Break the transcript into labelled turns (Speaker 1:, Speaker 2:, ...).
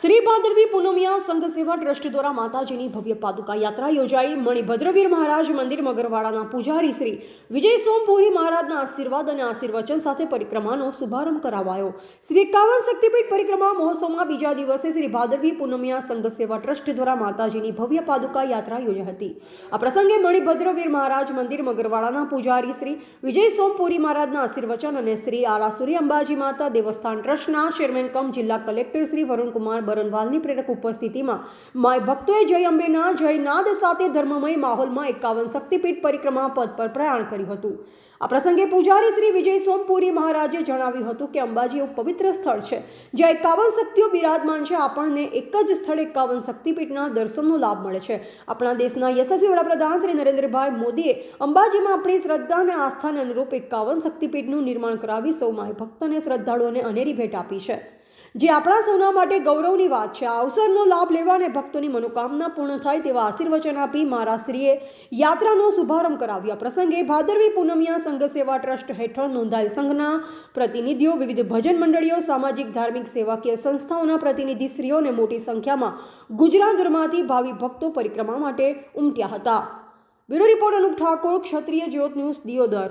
Speaker 1: શ્રી ભાદરવી પૂનમિયા સંઘ સેવા ટ્રસ્ટ દ્વારા માતાજીની ભવ્ય પાદુકા યાત્રા યોજાઈ। મણિભદ્રવીર મહારાજ મંદિર મગરવાડાના પૂજારી શ્રી વિજય સોમપુરી મહારાજના આશીર્વાદ અને આશીર્વચન સાથે પરિક્રમાનો શુભારંભ કરાવાયો। શ્રી 51 શક્તિપીઠ પરિક્રમા મહોત્સવમાં બીજા દિવસે શ્રી ભાદરવી પૂનમિયા સંઘ સેવા ટ્રસ્ટ દ્વારા માતાજીની ભવ્ય પાદુકા યાત્રા યોજાઈ હતી। આ પ્રસંગે મણિભદ્રવીર મહારાજ મંદિર મગરવાડાના પૂજારી શ્રી વિજય સોમપુરી મહારાજના આશીર્વચન અને શ્રી આરાસુરી અંબાજી માતા દેવસ્થાન ટ્રસ્ટના ચેરમેન કમ જિલ્લા કલેક્ટર શ્રી વરુણકુમાર બરનવાલની પ્રેરક ઉપસ્થિતિમાં માય ભક્તોએ જય અંબેના જયનાદ સાથે ધર્મમય માહોલમાં 51 શક્તિપીઠ પરિક્રમા પદ પર પ્રયાણ કર્યું હતું। આ પ્રસંગે પૂજારી શ્રી વિજય સોમપુરી મહારાજે જણાવ્યું હતું કે અંબાજી એવું પવિત્ર સ્થળ છે જ્યાં 51 શક્તિઓ બિરાજમાન છે। આપણને એક જ સ્થળે 51 શક્તિપીઠના દર્શનનો લાભ મળે છે। આપણા દેશના યશસ્વી વડાપ્રધાન શ્રી નરેન્દ્રભાઈ મોદીએ અંબાજીમાં આપણી શ્રદ્ધા અને આસ્થાને અનુરૂપ 51 શક્તિપીઠનું નિર્માણ કરાવી સૌ માય ભક્ત અને શ્રદ્ધાળુઓને અનેરી ભેટ આપી છે, જે આપણા સૌના માટે ગૌરવની વાત છે। આ અવસરનો લાભ લેવા અને ભક્તોની મનોકામના પૂર્ણ થાય તેવા આશીર્વચન આપી મહારાજશ્રીએ યાત્રાનો શુભારંભ કરાવ્યો। આ પ્રસંગે ભાદરવી પૂનમિયા સંઘ સેવા ટ્રસ્ટ હેઠળ નોંધાયેલ સંઘના પ્રતિનિધિઓ, વિવિધ ભજન મંડળીઓ, સામાજિક ધાર્મિક સેવાકીય સંસ્થાઓના પ્રતિનિધિશ્રીઓ અને મોટી સંખ્યામાં ગુજરાતભરમાંથી ભાવિ ભક્તો પરિક્રમા માટે ઉમટ્યા હતા। બ્યુરો રિપોર્ટ અનુપ ઠાકોર, ક્ષત્રિય જ્યોત ન્યૂઝ, દિયોદર।